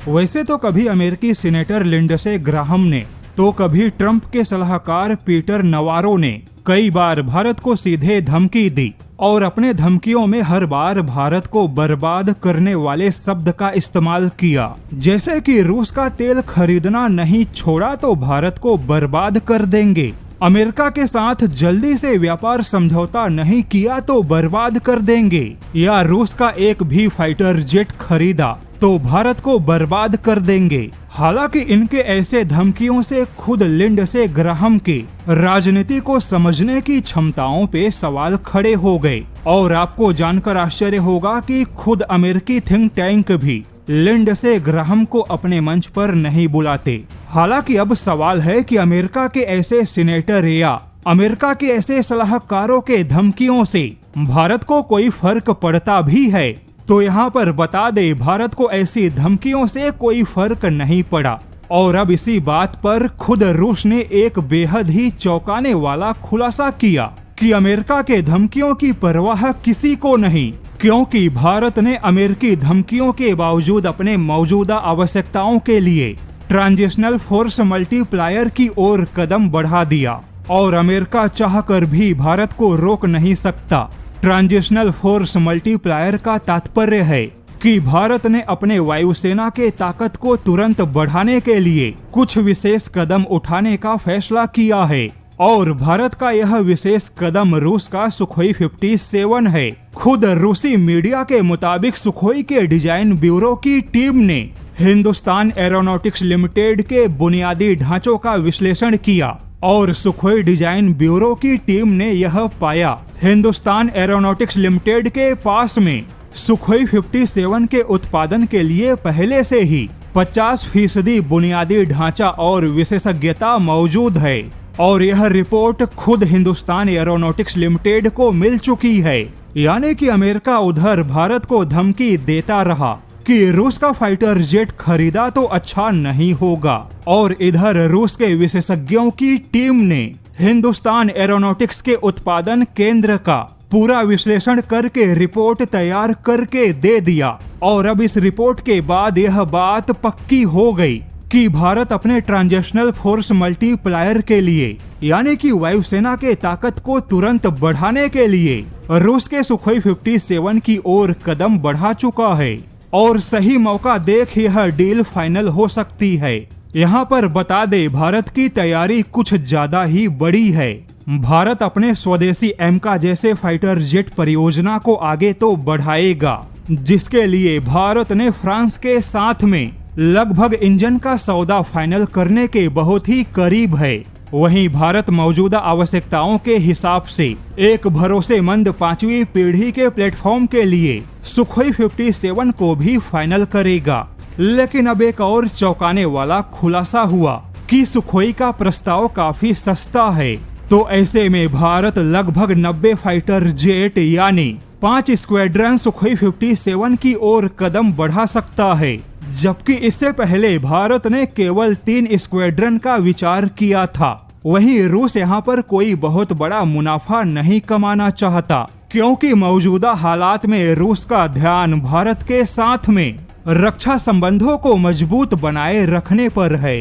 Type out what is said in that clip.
वैसे तो कभी अमेरिकी सीनेटर लिंडसे ग्राहम ने, तो कभी ट्रंप के सलाहकार पीटर नवारो ने कई बार भारत को सीधे धमकी दी और अपने धमकियों में हर बार भारत को बर्बाद करने वाले शब्द का इस्तेमाल किया, जैसे कि रूस का तेल खरीदना नहीं छोड़ा तो भारत को बर्बाद कर देंगे, अमेरिका के साथ जल्दी से व्यापार समझौता नहीं किया तो बर्बाद कर देंगे, या रूस का एक भी फाइटर जेट खरीदा तो भारत को बर्बाद कर देंगे। हालांकि इनके ऐसे धमकियों से खुद लिंडसे ग्राहम के राजनीति को समझने की क्षमताओं पे सवाल खड़े हो गए और आपको जानकर आश्चर्य होगा कि खुद अमेरिकी थिंक टैंक भी लिंडसे ग्राहम को अपने मंच पर नहीं बुलाते। हालांकि अब सवाल है कि अमेरिका के ऐसे सीनेटर या अमेरिका के ऐसे सलाहकारों के धमकियों से भारत को कोई फर्क पड़ता भी है? तो यहाँ पर बता दे, भारत को ऐसी धमकियों से कोई फर्क नहीं पड़ा और अब इसी बात पर खुद रूस ने एक बेहद ही चौंकाने वाला खुलासा किया कि अमेरिका के धमकियों की परवाह किसी को नहीं, क्योंकि भारत ने अमेरिकी धमकियों के बावजूद अपने मौजूदा आवश्यकताओं के लिए ट्रांजिशनल फोर्स मल्टीप्लायर की ओर कदम बढ़ा दिया और अमेरिका चाहकर भी भारत को रोक नहीं सकता। ट्रांजिशनल फोर्स मल्टीप्लायर का तात्पर्य है कि भारत ने अपने वायुसेना के ताकत को तुरंत बढ़ाने के लिए कुछ विशेष कदम उठाने का फैसला किया है और भारत का यह विशेष कदम रूस का सुखोई 57 है। खुद रूसी मीडिया के मुताबिक सुखोई के डिजाइन ब्यूरो की टीम ने हिंदुस्तान एरोनॉटिक्स लिमिटेड के बुनियादी ढांचों का विश्लेषण किया और सुखोई डिजाइन ब्यूरो की टीम ने यह पाया, हिंदुस्तान एरोनॉटिक्स लिमिटेड के पास में सुखोई 57 के उत्पादन के लिए पहले से ही 50% बुनियादी ढांचा और विशेषज्ञता मौजूद है और यह रिपोर्ट खुद हिंदुस्तान एरोनॉटिक्स लिमिटेड को मिल चुकी है। यानी कि अमेरिका उधर भारत को धमकी देता रहा कि रूस का फाइटर जेट खरीदा तो अच्छा नहीं होगा और इधर रूस के विशेषज्ञों की टीम ने हिंदुस्तान एरोनॉटिक्स के उत्पादन केंद्र का पूरा विश्लेषण करके रिपोर्ट तैयार करके दे दिया और अब इस रिपोर्ट के बाद यह बात पक्की हो गई कि भारत अपने ट्रांजिशनल फोर्स मल्टीप्लायर के लिए यानी कि वायुसेना के ताकत को तुरंत बढ़ाने के लिए रूस के सुखोई 57 की ओर कदम बढ़ा चुका है और सही मौका देख यह डील फाइनल हो सकती है। यहाँ पर बता दे, भारत की तैयारी कुछ ज्यादा ही बड़ी है। भारत अपने स्वदेशी एमका जैसे फाइटर जेट परियोजना को आगे तो बढ़ाएगा, जिसके लिए भारत ने फ्रांस के साथ में लगभग इंजन का सौदा फाइनल करने के बहुत ही करीब है। वहीं भारत मौजूदा आवश्यकताओं के हिसाब से एक भरोसेमंद 5वीं पीढ़ी के प्लेटफॉर्म के लिए सुखोई 57 को भी फाइनल करेगा। लेकिन अब एक और चौंकाने वाला खुलासा हुआ कि सुखोई का प्रस्ताव काफी सस्ता है, तो ऐसे में भारत लगभग 90 फाइटर जेट यानी 5 स्क्वाड्रन सुखोई 57 की ओर कदम बढ़ा सकता है, जबकि इससे पहले भारत ने केवल 3 स्क्वाड्रन का विचार किया था। वहीं रूस यहाँ पर कोई बहुत बड़ा मुनाफा नहीं कमाना चाहता, क्योंकि मौजूदा हालात में रूस का ध्यान भारत के साथ में रक्षा संबंधों को मजबूत बनाए रखने पर है।